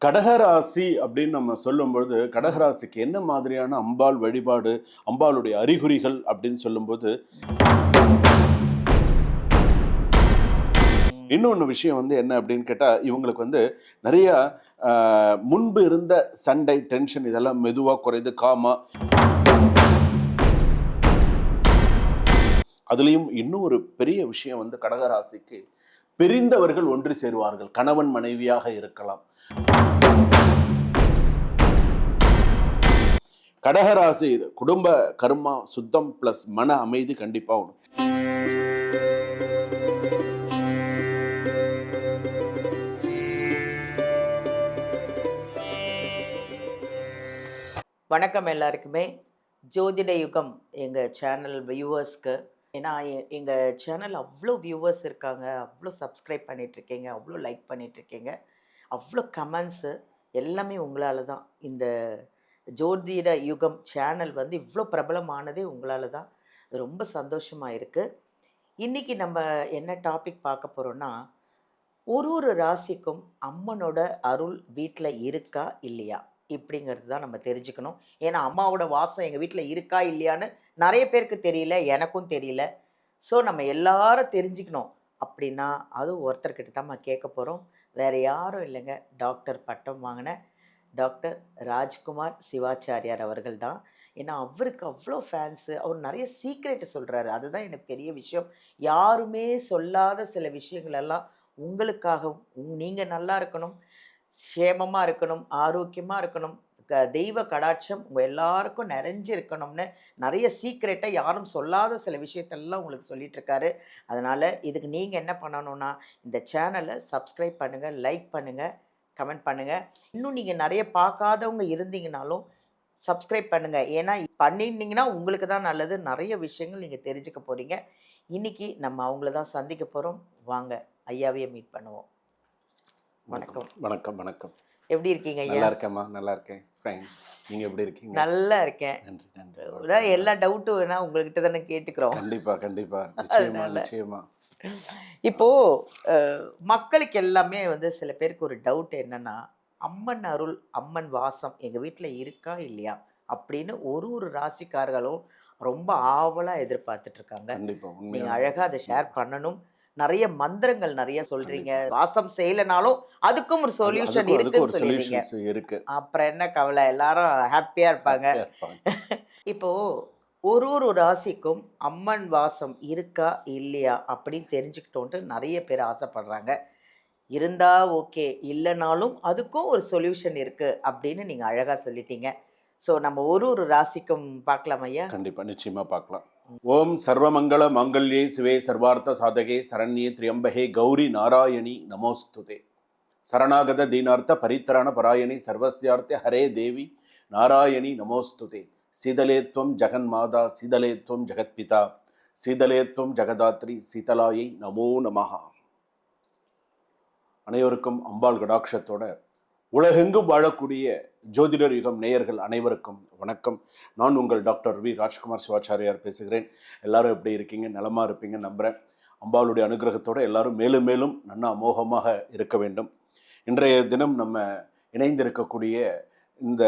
கடகராசி அப்படின்னு நம்ம சொல்லும்பொழுது, கடகராசிக்கு என்ன மாதிரியான அம்பாள் வழிபாடு, அம்பாளுடைய அறிகுறிகள் அப்படின்னு சொல்லும்போது, இன்னொன்னு விஷயம் வந்து என்ன அப்படின்னு கேட்டா, இவங்களுக்கு வந்து நெறைய அ முன்பு இருந்த சண்டை, டென்ஷன் இதெல்லாம் மெதுவா குறைந்து காமா அதுலயும் இன்னும் ஒரு பெரிய விஷயம் வந்து கடகராசிக்கு, பிரிந்தவர்கள் ஒன்று சேருவார்கள். கணவன் மனைவியாக இருக்கலாம். கடகராசி இது குடும்ப கர்மா சுத்தம் பிளஸ் மன அமைதி கண்டிப்பா உண்டு. வணக்கம் எல்லாருக்குமே. ஜோதிட யுகம் எங்கள் சேனல் வியூவர்ஸ்க்கு. ஏன்னா எங்கள் சேனல் அவ்வளோ வியூவர்ஸ் இருக்காங்க, அவ்வளோ சப்ஸ்கிரைப் பண்ணிகிட்ருக்கீங்க, அவ்வளோ லைக் பண்ணிகிட்ருக்கீங்க, அவ்வளோ கமெண்ட்ஸு எல்லாமே உங்களால் தான். இந்த ஜோதிட யுகம் சேனல் வந்து இவ்வளோ பிரபலமானதே உங்களால் தான். ரொம்ப சந்தோஷமாக இருக்குது. இன்றைக்கி நம்ம என்ன டாபிக் பார்க்க போகிறோன்னா, ஒரு ஒரு ராசிக்கும் அம்மனோட அருள் வீட்டில் இருக்கா இல்லையா இப்படிங்கிறது தான் நம்ம தெரிஞ்சுக்கணும். ஏன்னா அம்மாவோட வாசம் எங்கள் வீட்டில் இருக்கா இல்லையான்னு நிறைய பேருக்கு தெரியல, எனக்கும் தெரியல. ஸோ நம்ம எல்லாரும் தெரிஞ்சுக்கணும் அப்படின்னா அது ஒருத்தர்கிட்ட தான் நம்ம கேட்க போகிறோம். வேறு யாரும் இல்லைங்க, டாக்டர் பட்டம் வாங்கின டாக்டர் ராஜ்குமார் சிவாச்சாரியார் அவர்கள் தான். ஏன்னா அவருக்கு அவ்வளோ ஃபேன்ஸு, அவர் நிறைய சீக்ரெட்டு சொல்கிறாரு. அதுதான் எனக்கு பெரிய விஷயம். யாருமே சொல்லாத சில விஷயங்களெல்லாம் உங்களுக்காகவும் நீங்கள் நல்லா இருக்கணும், சேமமாக இருக்கணும், ஆரோக்கியமாக இருக்கணும், தெய்வ கடாட்சம் உங்கள் எல்லாருக்கும் நிறைஞ்சு இருக்கணும்னு நிறைய சீக்ரெட்டை யாரும் சொல்லாத சில விஷயத்தெல்லாம் உங்களுக்கு சொல்லிகிட்ருக்காரு. அதனால் இதுக்கு நீங்கள் என்ன பண்ணணுன்னா, இந்த சேனலை சப்ஸ்கிரைப் பண்ணுங்கள், லைக் பண்ணுங்கள், கமெண்ட் பண்ணுங்கள். இன்னும் நீங்கள் நிறைய பார்க்காதவங்க இருந்தீங்கனாலும் சப்ஸ்கிரைப் பண்ணுங்கள். ஏன்னா பண்ணியிருந்தீங்கன்னா உங்களுக்கு தான் நல்லது. நிறைய விஷயங்கள் நீங்கள் தெரிஞ்சுக்க போகிறீங்க. இன்றைக்கி நம்ம அவங்கள தான் சந்திக்க போகிறோம். வாங்க ஐயாவையே மீட் பண்ணுவோம். வணக்கம். வணக்கம் வணக்கம். எப்படி இருக்கீங்க ஐயா? நல்லா இருக்கேம்மா, நல்லா இருக்கேன். ஃபைன். நீங்க எப்படி இருக்கீங்க? நல்லா இருக்கேன். நன்றி நன்றி. அதாவது எல்லா டவுட்டும் வேணா உங்கள்கிட்ட தானே கேட்டுக்கிறோம். கண்டிப்பா கண்டிப்பா. நிச்சயமா அதனால நிச்சயமா. இப்போ மக்களுக்கு எல்லாமே வந்து சில பேருக்கு ஒரு டவுட் என்னன்னா, அம்மன் அருள், அம்மன் வாசம் எங்க வீட்டில் இருக்கா இல்லையா அப்படின்னு ஒரு ஒரு ராசிக்காரர்களும் ரொம்ப ஆவலா எதிர்பார்த்துட்டு இருக்காங்க. கண்டிப்பா நீங்க உண்மையான அழகா அதை ஷேர் பண்ணணும். நிறைய மந்திரங்கள் நிறைய சொல்றீங்க. வாசம் செய்யலைனாலும் அதுக்கும் ஒரு சொல்யூஷன் அதுக்கும் இருக்குன்னு ஒரு சொல்லிடுறீங்க. சொல்யூஷன்ஸ் இருக்கு. அப்புறம் என்ன கவலை, எல்லாரும் ஹாப்பியா இருப்பாங்க. ஹாப்பியா இருப்பாங்க. இப்போ ஒரு ஒரு ராசிக்கும் அம்மன் வாசம் இருக்கா இல்லையா அப்படின்னு தெரிஞ்சுக்கிட்டோன்ட்டு நிறைய பேர் ஆசைப்படுறாங்க. இருந்தா ஓகே, இல்லைனாலும் அதுக்கும் ஒரு சொல்யூஷன் இருக்கு அப்படின்னு நீங்க அழகா சொல்லிட்டீங்க. ஸோ நம்ம ஒரு ஒரு ராசிக்கும் பார்க்கலாம் ஐயா. கண்டிப்பா நிச்சயமா பார்க்கலாம். ஓம் சர்வமங்கள மாங்கல்யே சிவே சர்வார்த்த சாதகே சரண்யே திரியம்பகே கௌரி நாராயணி நமோஸ்துதே. சரணாகத தீனார்த்த பரித்தரான பராயணி சர்வஸ்யார்த்த ஹரே தேவி நாராயணி நமோஸ்துதே. சீதலேத்வம் ஜெகன்மாதா சீதலேத்வம் ஜெகத்பிதா சீதலேத்வம் ஜெகதாத்ரி சீதலாயை நமோ நமஹா. அனைவருக்கும் அம்பாள் கடாட்சத்தோட உலகெங்கும் வாழக்கூடிய ஜோதிடர் யுகம் நேயர்கள் அனைவருக்கும் வணக்கம். நான் உங்கள் டாக்டர் வி ராஜ்குமார் சிவாச்சாரியார் பேசுகிறேன். எல்லாரும் எப்படி இருக்கீங்க? நலமா இருப்பீங்க நம்புகிறேன். அம்பாளுடைய அனுகிரகத்தோடு எல்லாரும் மேலும் மேலும் நன்னா அமோகமாக இருக்க வேண்டும். இன்றைய தினம் நம்ம இணைந்திருக்கக்கூடிய இந்த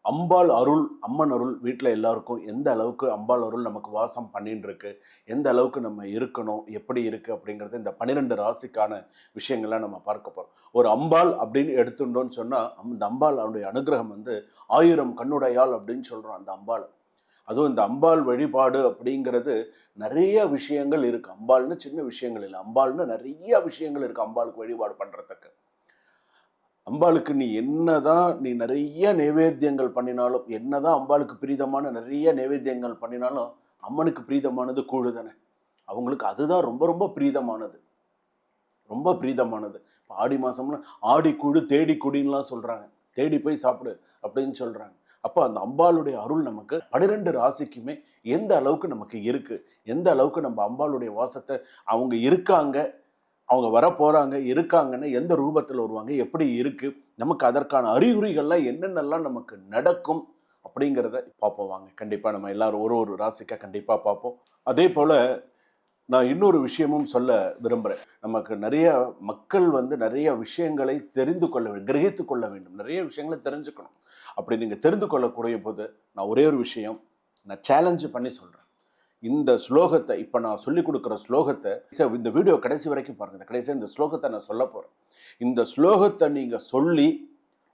அம்பாள் அருள், அம்மன் அருள் வீட்டில் எல்லாருக்கும் எந்த அளவுக்கு அம்பாள் அருள் நமக்கு வாசம் பண்ணின்னு இருக்கு, எந்த அளவுக்கு நம்ம இருக்கணும், எப்படி இருக்குது அப்படிங்கிறது இந்த 12 ராசிக்கான விஷயங்கள்லாம் நம்ம பார்க்க போகிறோம். ஒரு அம்பாள் அப்படின்னு எடுத்துட்டோன்னு சொன்னால் அந்த அம்பாள் அவனுடைய அனுகிரகம் வந்து 1000 கண்ணுடையாள் அப்படின்னு சொல்கிறோம் அந்த அம்பாள். அதுவும் இந்த அம்பாள் வழிபாடு அப்படிங்கிறது நிறைய விஷயங்கள் இருக்குது. அம்பாள்னு சின்ன விஷயங்கள் இல்லை, அம்பாள்னு நிறைய விஷயங்கள் இருக்குது அம்பாளுக்கு வழிபாடு பண்ணுறதுக்கு. அம்பாளுக்கு நீ நிறைய நைவேத்தியங்கள் பண்ணினாலும், என்னதான் அம்பாளுக்கு பிரீதமான நிறைய நைவேத்தியங்கள் பண்ணினாலும் அம்மனுக்கு பிரீதமானது கூழு தானே. அவங்களுக்கு அதுதான் ரொம்ப ரொம்ப பிரீதமானது, ரொம்ப பிரீதமானது. இப்போ ஆடி மாதம்னா ஆடி கூழு தேடி குடின்லாம் சொல்கிறாங்க, தேடி போய் சாப்பிடு அப்படின்னு சொல்கிறாங்க. அப்போ அந்த அம்பாளுடைய அருள் நமக்கு 12 ராசிக்குமே எந்த அளவுக்கு நமக்கு இருக்குது, எந்த அளவுக்கு நம்ம அம்பாளுடைய வாசத்தை அவங்க இருக்காங்க, அவங்க வர போகிறாங்க, இருக்காங்கன்னா எந்த ரூபத்தில் வருவாங்க, எப்படி இருக்குது, நமக்கு அதற்கான அறிகுறிகள்லாம் என்னென்னலாம் நமக்கு நடக்கும் அப்படிங்கிறத பார்ப்போம் வாங்க. கண்டிப்பாக நம்ம எல்லாரும் ஒரு ஒரு ராசிக்காக கண்டிப்பாக பார்ப்போம். அதே போல் நான் இன்னொரு விஷயமும் சொல்ல விரும்புகிறேன். நமக்கு நிறைய மக்கள் வந்து நிறைய விஷயங்களை தெரிந்து கொள்ள வேண்டும், கிரகித்து கொள்ள வேண்டும், நிறைய விஷயங்களை தெரிஞ்சுக்கணும். அப்படி நீங்கள் தெரிந்து கொள்ளக்கூடிய போது நான் ஒரே ஒரு விஷயம் நான் சேலஞ்சு பண்ணி சொல்கிறேன். இந்த ஸ்லோகத்தை இப்போ நான் சொல்லிக் கொடுக்குற ஸ்லோகத்தை இந்த வீடியோ கடைசி வரைக்கும் பாருங்கள். கடைசியாக இந்த ஸ்லோகத்தை நான் சொல்ல போகிறேன். இந்த ஸ்லோகத்தை நீங்கள் சொல்லி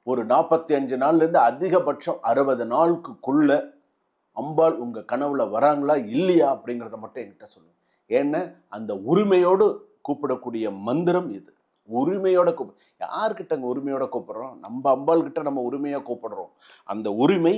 ஒரு 45 நாள்லேருந்து அதிகபட்சம் 60 நாளுக்குள்ள அம்பாள் உங்கள் கனவுல வராங்களா இல்லையா அப்படிங்கிறத மட்டும் என்கிட்ட சொல்லுங்கள். ஏன்னா அந்த உரிமையோடு கூப்பிடக்கூடிய மந்திரம் இது. உரிமையோட யார்கிட்ட அங்கே உரிமையோட கூப்பிடுறோம்? நம்ம அம்பாள் கிட்ட நம்ம உரிமையாக கூப்பிடுறோம். அந்த உரிமை,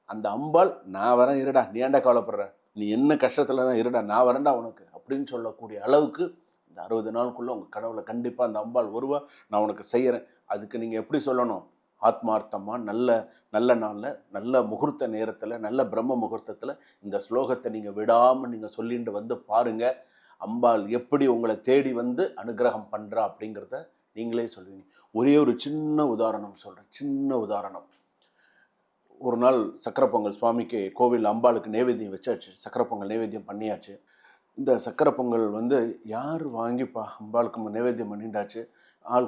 அந்த அம்பாள் நான் வரேன் இருடா, நீ ஏன்டா கவலைப்படுற, நீ என்ன கஷ்டத்தில் தான் இருடா, நான் வரேன்டா உனக்கு அப்படின்னு சொல்லக்கூடிய அளவுக்கு இந்த 60 நாளுக்குள்ளே உங்கள் கனவுல கண்டிப்பாக அந்த அம்பாள் வருவா. நான் உனக்கு செய்கிறேன். அதுக்கு நீங்கள் எப்படி சொல்லணும்? ஆத்மார்த்தமாக நல்ல நல்ல நாளில், நல்ல முகூர்த்த நேரத்தில், நல்ல பிரம்ம முகூர்த்தத்தில் இந்த ஸ்லோகத்தை நீங்கள் விடாமல் நீங்கள் சொல்லிட்டு வந்து பாருங்கள். அம்பாள் எப்படி உங்களை தேடி வந்து அனுகிரகம் பண்ணுறா அப்படிங்கிறத நீங்களே சொல்லுவீங்க. ஒரே ஒரு சின்ன உதாரணம் சொல்கிறேன். சின்ன உதாரணம். ஒரு நாள் சக்கரை பொங்கல் சுவாமிக்கு கோவில் அம்பாளுக்கு நைவேத்தியம் வச்சாச்சு. சக்கரை பொங்கல் நைவேத்தியம் பண்ணியாச்சு. இந்த சக்கரை பொங்கல் வந்து யார் வாங்கிப்பா அம்பாளுக்கு நைவேத்தியம் பண்ணிட்டாச்சு. ஆள்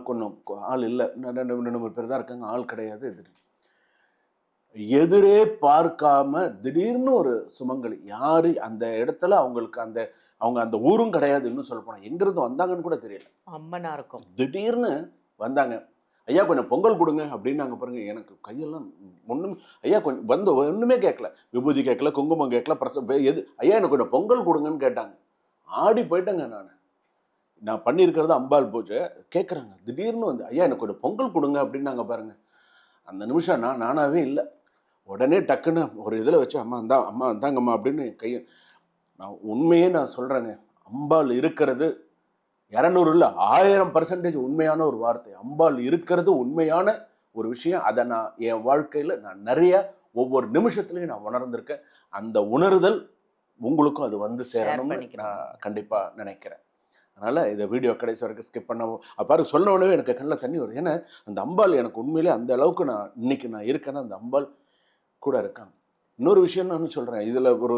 ஆள் இல்லை, 2 பேர் தான் இருக்காங்க, ஆள் கிடையாது. எதிரே பார்க்காம திடீர்னு ஒரு சுமங்கலி யாரு அந்த இடத்துல, அவங்களுக்கு அவங்க அந்த ஊரும் கிடையாது. இன்னும் சொல்ல போனால் எங்கிருந்து வந்தாங்கன்னு கூட தெரியல. அம்மனா இருக்கும். திடீர்னு வந்தாங்க. ஐயா கொஞ்சம் பொங்கல் கொடுங்க அப்படின்னாங்க. பாருங்க, எனக்கு கையெல்லாம் ஒன்றும், ஐயா கொஞ்சம் வந்து ஒன்றுமே கேட்கல, விபூதி கேட்கல, குங்குமம் கேட்கல, எது ஐயா எனக்கு கொஞ்சம் பொங்கல் கொடுங்கன்னு கேட்டாங்க. ஆடி போயிட்டேங்க. நான் பண்ணியிருக்கிறது அம்பாள் பூஜை. கேட்குறாங்க திடீர்னு வந்து ஐயா எனக்கு கொஞ்சம் பொங்கல் கொடுங்க அப்படின்னாங்க. பாருங்க, அந்த நிமிஷம் நானாகவே இல்லை. உடனே டக்குன்னு ஒரு இதில் வச்சு அம்மா இந்தாங்கம்மா அப்படின்னு கையை, நான் உண்மையே நான் சொல்கிறேங்க, அம்பாள் இருக்கிறது 200 இல்லை 1000% உண்மையான ஒரு வார்த்தை. அம்பாள் இருக்கிறது உண்மையான ஒரு விஷயம். அதை நான் என் வாழ்க்கையில் நான் நிறைய ஒவ்வொரு நிமிஷத்துலையும் நான் உணர்ந்திருக்கேன். அந்த உணர்தல் உங்களுக்கும் அது வந்து சேரணும்னு நான் கண்டிப்பாக நினைக்கிறேன். அதனால் இதை வீடியோ கடைசி வரைக்கும் ஸ்கிப் பண்ணவும் பாரு, சொன்ன உடனே எனக்கு கண்ணில் தண்ணி வரும். ஏன்னா அந்த அம்பாள் எனக்கு உண்மையிலே அந்த அளவுக்கு இன்னைக்கு நான் இருக்கேன்னா அந்த அம்பாள் கூட இருக்காங்க. இன்னொரு விஷயம் நான் சொல்கிறேன். இதில் ஒரு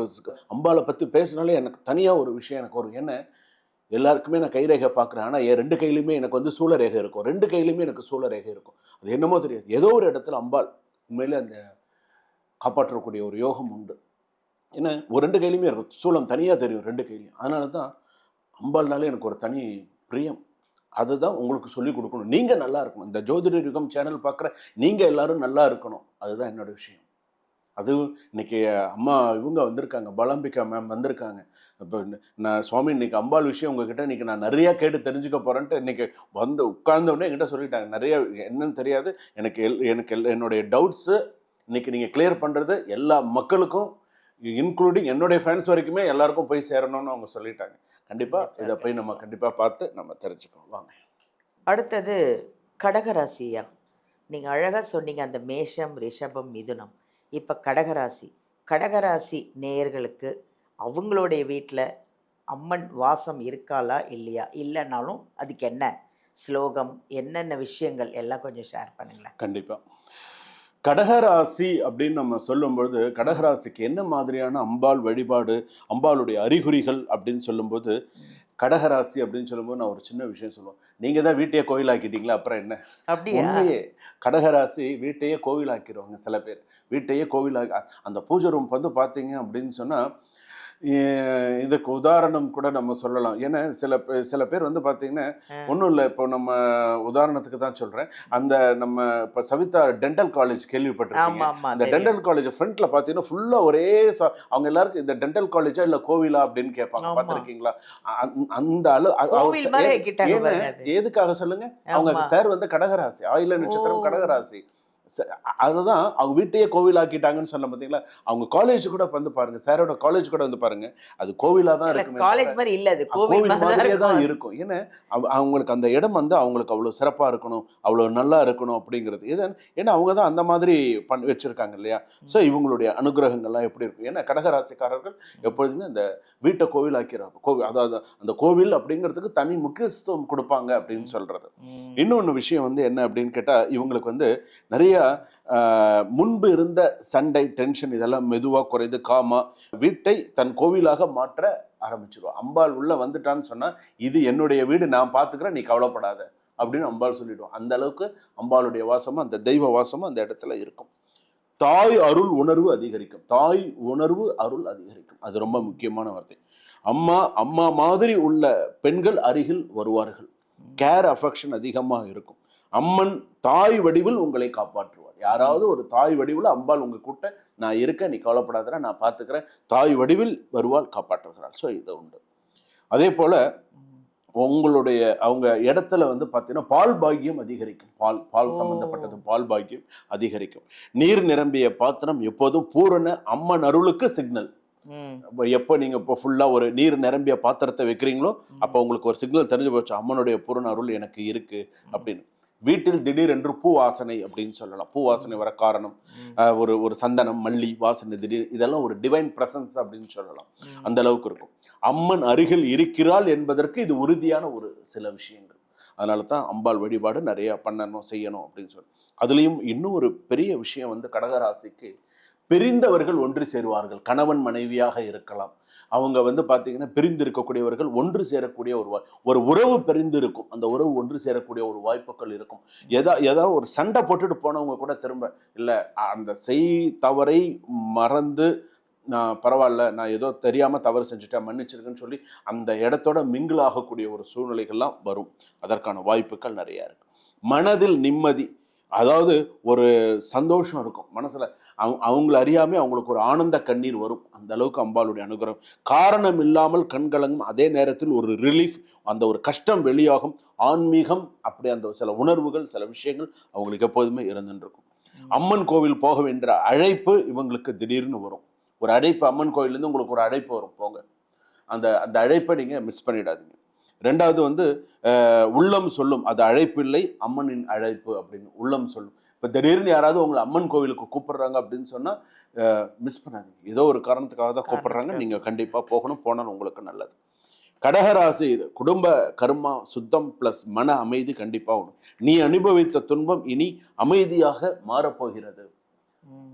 அம்பாளை பற்றி பேசினாலே எனக்கு தனியாக ஒரு விஷயம் எனக்கு ஒரு, என்ன எல்லாருக்குமே நான் கைரேகை பார்க்குறேன். ஆனால் என் 2 கையிலையுமே எனக்கு வந்து சூழரேகை இருக்கும். 2 கையிலையுமே எனக்கு சூழரேகை இருக்கும். அது என்னமோ தெரியாது, ஏதோ ஒரு இடத்துல அம்பாள் உண்மையிலே அந்த காப்பாற்றக்கூடிய ஒரு யோகம் உண்டு. ஏன்னா ஒரு 2 கையிலையுமே இருக்கும். சூளம் தனியாக தெரியும் 2 கையிலையும். அதனால தான் அம்பாள்னாலே எனக்கு ஒரு தனி பிரியம். அதுதான் உங்களுக்கு சொல்லிக் கொடுக்கணும். நீங்கள் நல்லா இருக்கணும். இந்த ஜோதிட யுகம் சேனல் பார்க்குற நீங்கள் எல்லாரும் நல்லா இருக்கணும். அதுதான் என்னோட விஷயம். அதுவும் இன்னைக்கு அம்மா இவங்க வந்திருக்காங்க, பாலாம்பிகா மேம் வந்திருக்காங்க. இப்போ நான் சுவாமி இன்னைக்கு அம்பாள் விஷயம் உங்ககிட்ட இன்னைக்கு நான் நிறையா கேட்டு தெரிஞ்சுக்க போகிறேன்ட்டு இன்னைக்கு வந்து உட்கார்ந்தோடனே என்கிட்ட சொல்லிட்டாங்க. நிறைய என்னன்னு தெரியாது எனக்கு என்னுடைய டவுட்ஸு இன்னைக்கு நீங்கள் கிளியர் பண்ணுறது எல்லா மக்களுக்கும், இன்க்ளூடிங் என்னுடைய ஃபேன்ஸ் வரைக்குமே எல்லாருக்கும் போய் சேரணும்னு அவங்க சொல்லிட்டாங்க. கண்டிப்பாக இதை போய் நம்ம கண்டிப்பாக பார்த்து நம்ம தெரிஞ்சுப்போம். வாங்க. அடுத்தது கடகராசியா. நீங்கள் அழகாக சொன்னீங்க அந்த மேஷம், ரிஷபம், மிதுனம். இப்போ கடகராசி நேயர்களுக்கு அவங்களுடைய வீட்டில் அம்மன் வாசம் இருக்காளா இல்லையா, இல்லைனாலும் அதுக்கு என்ன ஸ்லோகம், என்னென்ன விஷயங்கள் எல்லாம் கொஞ்சம் ஷேர் பண்ணுங்களேன். கண்டிப்பாக. கடகராசி அப்படின்னு நம்ம சொல்லும்பொழுது கடகராசிக்கு என்ன மாதிரியான அம்பாள் வழிபாடு, அம்பாளுடைய அறிகுறிகள் அப்படின்னு சொல்லும்போது, கடகராசி அப்படின்னு சொல்லும்போது நான் ஒரு சின்ன விஷயம் சொல்லுவேன். நீங்கள் தான் வீட்டையே கோயிலாக்கிட்டீங்களா, அப்புறம் என்ன? அப்படியா? உண்மையே கடகராசி வீட்டையே கோவிலாக்கிடுவாங்க. சில பேர் வீட்டையே கோவிலாக்கி அந்த பூஜை ரூம் வந்து பார்த்தீங்க அப்படின்னு சொன்னால், இதுக்கு உதாரணம் கூட நம்ம சொல்லலாம். ஏன்னா சில பேர் வந்து பார்த்தீங்கன்னா ஒன்றும் இல்லை. இப்போ நம்ம உதாரணத்துக்கு தான் சொல்கிறேன். அந்த நம்ம இப்போ சவிதா டென்டல் காலேஜ் கேள்விப்பட்டிருக்கீங்க. அந்த டென்டல் காலேஜ் ஃப்ரண்ட்டில் பார்த்தீங்கன்னா ஃபுல்லாக ஒரே அவங்க எல்லாருக்கும் இந்த டென்டல் காலேஜா இல்லை கோவிலா அப்படின்னு கேட்பாங்க. பார்த்துருக்கீங்களா? அந்த எதுக்காக சொல்லுங்க? அவங்க சார் வந்து கடகராசி, ஆயில நட்சத்திரம் கடகராசி. அதுதான் அவங்க வீட்டையே கோவிலாக்கிட்டாங்கன்னு சொன்ன பார்த்தீங்களா? அவங்க காலேஜ் கூட வந்து பாருங்க, சாரோட காலேஜ் கூட வந்து பாருங்க, அது கோவிலா தான் இருக்கும். காலேஜ் மாதிரி இல்ல, அது கோவில் மாதிரியே தான் இருக்கும். ஏன்னா அவங்களுக்கு அந்த இடம் வந்து அவங்களுக்கு அவ்வளோ சிறப்பாக இருக்கணும், அவ்வளோ நல்லா இருக்கணும் அப்படிங்கிறது. ஏன்னா அவங்க தான் அந்த மாதிரி வச்சிருக்காங்க இல்லையா? ஸோ இவங்களுடைய அனுகிரகங்கள்லாம் எப்படி இருக்கும்? ஏன்னா கடகராசிக்காரர்கள் எப்பொழுதுமே அந்த வீட்டை கோவிலாக்கிறாங்க. அதாவது அந்த கோவில் அப்படிங்கிறதுக்கு தனி முக்கியத்துவம் கொடுப்பாங்க அப்படின்னு சொல்றது. இன்னொன்று விஷயம் வந்து என்ன அப்படின்னு கேட்டால், இவங்களுக்கு வந்து நிறைய முன்பு இருந்த சண்டை, டென்ஷன் இதெல்லாம் மெதுவாக குறைந்து காமா வீட்டை தன் கோவிலாக மாற்ற ஆரம்பிச்சிருவான். அம்பாள் உள்ள வந்துட்டான்னு சொன்னா இது என்னுடைய வீடு, நான் பார்த்துக்கிறேன், நீ கவலைப்படாத அப்படின்னு அம்பாள் சொல்லிடுவோம். அந்த அளவுக்கு அம்பாளுடைய வாசமும் அந்த தெய்வ வாசமும் அந்த இடத்துல இருக்கும். தாய் அருள் உணர்வு அதிகரிக்கும். தாய் உணர்வு அருள் அதிகரிக்கும். அது ரொம்ப முக்கியமான வார்த்தை. அம்மா மாதிரி உள்ள பெண்கள் அருகில் வருவார்கள். கேர் அஃபெக்ஷன் அதிகமாக இருக்கும். அம்மன் தாய் வடிவில் உங்களை காப்பாற்றுவார். யாராவது ஒரு தாய் வடிவில் அம்பாள் உங்க கூட்ட நான் இருக்கேன், நீ கவலைப்படாத, நான் பார்த்துக்கிறேன், தாய் வடிவில் வருவாள், காப்பாற்றுகிறாள். ஸோ இது உண்டு. அதே போல உங்களுடைய அவங்க இடத்துல வந்து பார்த்தீங்கன்னா பால் பாக்கியம் அதிகரிக்கும். பால் சம்பந்தப்பட்டது பால் பாக்கியம் அதிகரிக்கும். நீர் நிரம்பிய பாத்திரம் எப்போதும் பூரண அம்மன் அருளுக்கு சிக்னல். எப்போ நீங்க இப்போ ஃபுல்லா ஒரு நீர் நிரம்பிய பாத்திரத்தை வைக்கிறீங்களோ அப்போ உங்களுக்கு ஒரு சிக்னல் தெரிஞ்சு போச்சு, அம்மனுடைய பூரண அருள் எனக்கு இருக்கு அப்படின்னு. வீட்டில் திடீரென்று பூ வாசனை அப்படின்னு சொல்லலாம். பூ வாசனை வர காரணம் ஒரு சந்தனம், மல்லி வாசனை திடீர், இதெல்லாம் ஒரு டிவைன் பிரசன்ஸ் அப்படின்னு சொல்லலாம். அந்த அளவுக்கு இருக்கும். அம்மன் அருகில் இருக்கிறாள் என்பதற்கு இது உறுதியான ஒரு சில விஷயங்கள். அதனால தான் அம்பாள் வழிபாடு நிறைய பண்ணணும், செய்யணும் அப்படின்னு சொல்லி. அதுலேயும் இன்னும் ஒரு பெரிய விஷயம் வந்து கடகராசிக்கு பிரிந்தவர்கள் ஒன்று சேருவார்கள். கணவன் மனைவியாக இருக்கலாம். அவங்க வந்து பார்த்தீங்கன்னா பிரிந்து இருக்கக்கூடியவர்கள் ஒன்று சேரக்கூடிய ஒரு உறவு பிரிந்து இருக்கும். அந்த உறவு ஒன்று சேரக்கூடிய ஒரு வாய்ப்புகள் இருக்கும். ஏதாவது ஒரு சண்டை போட்டுட்டு போனவங்க கூட திரும்ப இல்லை அந்த தவறை மறந்து நான் பரவாயில்ல, நான் ஏதோ தெரியாமல் தவறு செஞ்சுட்டேன், மன்னிச்சிருக்குன்னு சொல்லி அந்த இடத்தோட மிங்கிள் ஆகக்கூடிய ஒரு சூழ்நிலைகள்லாம் வரும். அதற்கான வாய்ப்புகள் நிறையா இருக்கு. மனதில் நிம்மதி, அதாவது ஒரு சந்தோஷம் இருக்கும் மனசில். அவங்கள அறியாமே அவங்களுக்கு ஒரு ஆனந்த கண்ணீர் வரும். அந்த அளவுக்கு அம்பாளுடைய அனுகிரகம். காரணம் இல்லாமல் கண்கலங்கும். அதே நேரத்தில் ஒரு ரிலீஃப், அந்த ஒரு கஷ்டம் வெளியாகும். ஆன்மீகம் அப்படி அந்த சில உணர்வுகள், சில விஷயங்கள் அவங்களுக்கு எப்போதுமே இருந்துருக்கும். அம்மன் கோவில் போக வேண்டிய அழைப்பு இவங்களுக்கு திடீர்னு வரும். ஒரு அழைப்பு அம்மன் கோவிலேருந்து உங்களுக்கு ஒரு அழைப்பு வரும், போங்க. அந்த அழைப்பை நீங்கள் மிஸ் பண்ணிடாதீங்க. ரெண்டாவது வந்து உள்ளம் சொல்லும், அது அழைப்பு இல்லை, அம்மனின் அழைப்பு அப்படின்னு உள்ளம் சொல்லும். இப்போ திடீர்னு யாராவது உங்களை அம்மன் கோவிலுக்கு கூப்பிடுறாங்க அப்படின்னு சொன்னால் மிஸ் பண்ணாதீங்க. ஏதோ ஒரு காரணத்துக்காக தான் கூப்பிடுறாங்க, நீங்கள் கண்டிப்பாக போகணும். போனால் உங்களுக்கு நல்லது. கடகராசி இது குடும்ப கர்மா சுத்தம் ப்ளஸ் மன அமைதி கண்டிப்பாக வரும். நீ அனுபவித்த துன்பம் இனி அமைதியாக மாறப்போகிறது.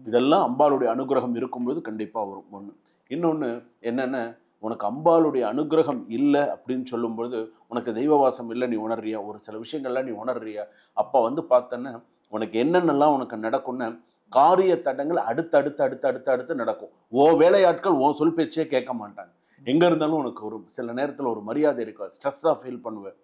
இதெல்லாம் அம்பாளுடைய அனுகிரகம் இருக்கும்போது கண்டிப்பாக வரும். ஒன்று. இன்னொன்று என்னென்ன, உனக்கு அம்பாளுடைய அனுகிரகம் இல்லை அப்படின்னு சொல்லும்போது உனக்கு தெய்வவாசம் இல்லை நீ உணர்றியா, ஒரு சில விஷயங்கள்லாம் நீ உணர்றியா, அப்போ வந்து பார்த்தோன்னா உனக்கு என்னென்னலாம் உனக்கு நடக்கும்னா காரிய தடங்கள் அடுத்து நடக்கும். வேலையாட்கள் சொல் பேச்சே கேட்க மாட்டாங்க. எங்கே இருந்தாலும் உனக்கு ஒரு சில நேரத்தில் ஒரு மரியாதை இருக்கும். ஸ்ட்ரெஸ்ஸாக ஃபீல் பண்ணுவேன்.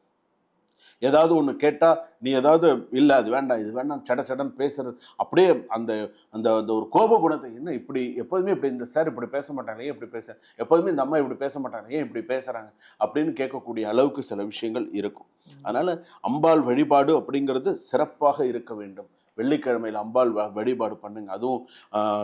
ஏதாவது ஒன்று கேட்டால் நீ ஏதாவது இல்லை அது வேண்டாம் இது வேண்டாம் சடன்னு பேசுறது, அப்படியே அந்த அந்த அந்த ஒரு கோப குணத்தை, என்ன இப்படி எப்போதுமே இப்படி இந்த சார் இப்படி பேச மாட்டாங்க, ஏன் இப்படி பேச, எப்போதுமே இந்த அம்மா இப்படி பேச மாட்டாங்க, ஏன் இப்படி பேசுகிறாங்க அப்படின்னு கேட்கக்கூடிய அளவுக்கு சில விஷயங்கள் இருக்கும். அதனால் அம்பாள் வழிபாடு அப்படிங்கிறது சிறப்பாக இருக்க வேண்டும். வெள்ளிக்கிழமையில் அம்பாள் வழிபாடு பண்ணுங்க. அதுவும்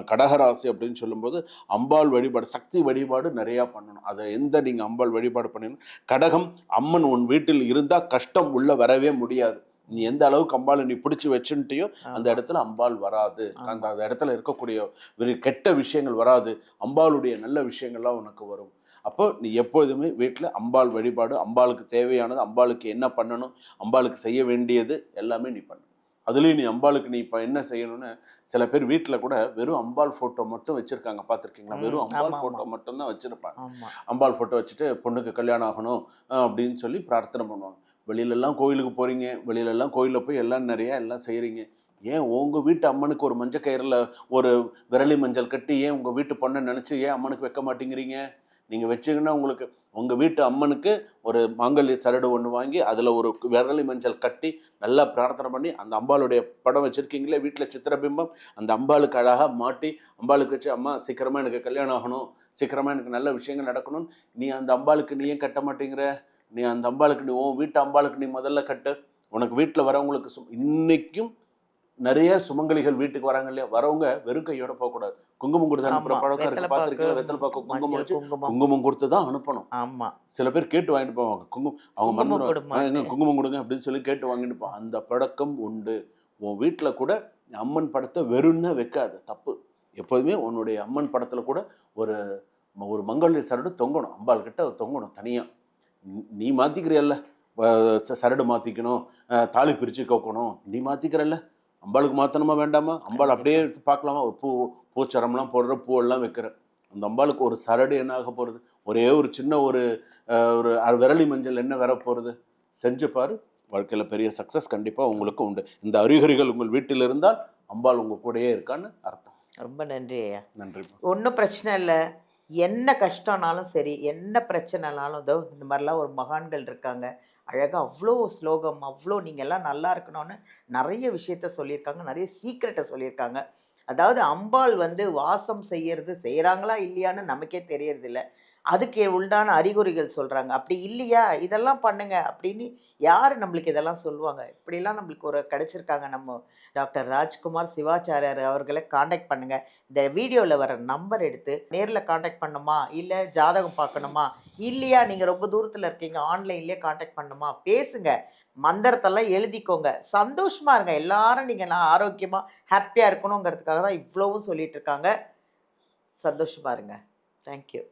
கடகராசி அப்படின்னு சொல்லும்போது அம்பாள் வழிபாடு, சக்தி வழிபாடு நிறையா பண்ணணும். அதை நீங்கள் அம்பாள் வழிபாடு பண்ணணும். கடகம், அம்மன் உன் வீட்டில் இருந்தால் கஷ்டம் உள்ள வரவே முடியாது. நீ எந்த அளவுக்கு அம்பாளை நீ பிடிச்சி வச்சுன்ட்டியோ அந்த இடத்துல அம்பாள் வராது. அந்த இடத்துல இருக்கக்கூடிய கெட்ட விஷயங்கள் வராது. அம்பாளுடைய நல்ல விஷயங்கள்லாம் உனக்கு வரும். அப்போ நீ எப்போதுமே வீட்டில் அம்பாள் வழிபாடு, அம்பாளுக்கு தேவையானது, அம்பாளுக்கு என்ன பண்ணணும், அம்பாளுக்கு செய்ய வேண்டியது எல்லாமே நீ பண்ணு. அதுலேயும் நீ அம்பாளுக்கு நீ இப்போ என்ன செய்யணும்னு, சில பேர் வீட்டில் கூட வெறும் அம்பாள் ஃபோட்டோ மட்டும் வச்சுருக்காங்க, பார்த்துருக்கீங்களா? வெறும் அம்பாள் ஃபோட்டோ மட்டும்தான் வச்சுருப்பாங்க. அம்பாள் ஃபோட்டோ வச்சுட்டு பொண்ணுக்கு கல்யாணம் ஆகணும் அப்படின்னு சொல்லி பிரார்த்தனை பண்ணுவாங்க. வெளியிலலாம் கோயிலுக்கு போகிறீங்க, வெளியிலலாம் கோயிலில் போய் எல்லாம் எல்லாம் செய்கிறீங்க. ஏன் உங்கள் வீட்டு அம்மனுக்கு ஒரு மஞ்சள் கயிறில் ஒரு விரலி மஞ்சள் கட்டி ஏன் உங்கள் வீட்டு பொண்ணை நினச்சி ஏன் அம்மனுக்கு வைக்க மாட்டேங்கிறீங்க? நீங்கள் வச்சிங்கன்னா உங்களுக்கு உங்கள் வீட்டு அம்மனுக்கு ஒரு மாங்கல்ய சரடு ஒன்று வாங்கி அதில் ஒரு விரலி மஞ்சள் கட்டி நல்லா பிரார்த்தனை பண்ணி அந்த அம்பாளுடைய படம் வச்சுருக்கீங்களே வீட்டில் சித்திரபிம்பம், அந்த அம்பாளுக்கு அழகாக மாட்டி அம்பாளுக்கு வச்சு, அம்மா சீக்கிரமாக எனக்கு கல்யாணம் ஆகணும், சீக்கிரமாக எனக்கு நல்ல விஷயங்கள் நடக்கணும்னு நீ அந்த அம்பாளுக்கு நீ ஏன் கட்ட மாட்டேங்கிற? நீ அந்த அம்பாளுக்கு நீ உன் வீட்டு அம்பாளுக்கு நீ முதல்ல கட்டு. உனக்கு வீட்டில் வரவங்களுக்கு இன்றைக்கும் நிறைய சுமங்கலிகள் வீட்டுக்கு வராங்க இல்லையா, வரவங்க வெறும் கையோட போகக்கூடாது. குங்குமம் கொடுத்து அனுப்புற பழக்கம் இருக்கு, பார்த்துருக்கீங்களா? வெத்தலை பாக்கு குங்குமம் வச்சு குங்குமம் கொடுத்து தான் அனுப்பணும். ஆமா, சில பேர் கேட்டு வாங்கிட்டு போவாங்க. அவங்க மறந்துடுவாங்க, குங்குமம் கொடுங்க அப்படின்னு சொல்லி கேட்டு வாங்கிட்டு போவாங்க. அந்த பழக்கம் உண்டு. உன் வீட்டில் கூட அம்மன் படத்தை வெறும்னா வைக்காது, தப்பு. எப்போதுமே உன்னுடைய அம்மன் படத்தில் கூட ஒரு ஒரு மங்கல்ய சரடு தொங்கணும், அம்பாள் கிட்ட தொங்கணும் தனியாக. நீ மாற்றிக்கிறல்ல, சரடு மாற்றிக்கணும், தாலி பிரித்து கோக்கணும், நீ மாற்றிக்கிறல்ல, அம்பாளுக்கு மாற்றணுமா வேண்டாமா? அம்பாள் அப்படியே பார்க்கலாமா? ஒரு பூச்சரம்லாம் போடுற, பூவெல்லாம் வைக்கிற அந்த அம்பாளுக்கு ஒரு சரடு என்ன ஆக போகிறது? ஒரே ஒரு சின்ன ஒரு ஒரு விரலி மஞ்சள் என்ன வரப்போகிறது? செஞ்சு பாரு, வாழ்க்கையில் பெரிய சக்ஸஸ் கண்டிப்பாக உங்களுக்கு உண்டு. இந்த அறிகுறிகள் உங்கள் வீட்டில் இருந்தால் அம்பாள் உங்கள் கூடயே இருக்கான்னு அர்த்தம். ரொம்ப நன்றி ஐயா. நன்றி. ஒன்றும் பிரச்சனை இல்லை. என்ன கஷ்டம்னாலும் சரி, என்ன பிரச்சனைனாலும் இதோ இந்த மாதிரிலாம் ஒரு மகான்கள் இருக்காங்க. அழகாக அவ்வளோ ஸ்லோகம், அவ்வளோ நீங்கள் எல்லாம் நல்லா இருக்கணும்னு நிறைய விஷயத்த சொல்லியிருக்காங்க, நிறைய சீக்ரெட்டை சொல்லியிருக்காங்க. அதாவது அம்பாள் வந்து வாசம் செய்கிறாங்களா இல்லையான்னு நமக்கே தெரியறதில்ல. அதுக்கு உண்டான அறிகுறிகள் சொல்கிறாங்க. அப்படி இல்லையா இதெல்லாம் பண்ணுங்க அப்படின்னு யார் நம்மளுக்கு இதெல்லாம் சொல்லுவாங்க? இப்படிலாம் நம்மளுக்கு ஒரு கிடைச்சிருக்காங்க. நம்ம டாக்டர் ராஜ்குமார் சிவாச்சாரியார் அவர்களை காண்டாக்ட் பண்ணுங்கள். இந்த வீடியோவில் வர நம்பர் எடுத்து நேரில் காண்டாக்ட் பண்ணணுமா, இல்லை ஜாதகம் பார்க்கணுமா, இல்லையா நீங்கள் ரொம்ப தூரத்தில் இருக்கீங்க ஆன்லைன்லேயே காண்டாக்ட் பண்ணணுமா, பேசுங்க. மந்திரத்தெல்லாம் எழுதிக்கோங்க. சந்தோஷமாக இருங்க. எல்லாரும் நீங்கள் நான் ஆரோக்கியமாக ஹாப்பியாக இருக்கணுங்கிறதுக்காக தான் இவ்வளவும் சொல்லிட்டு இருக்காங்க. சந்தோஷமாக இருங்க. தேங்க்யூ.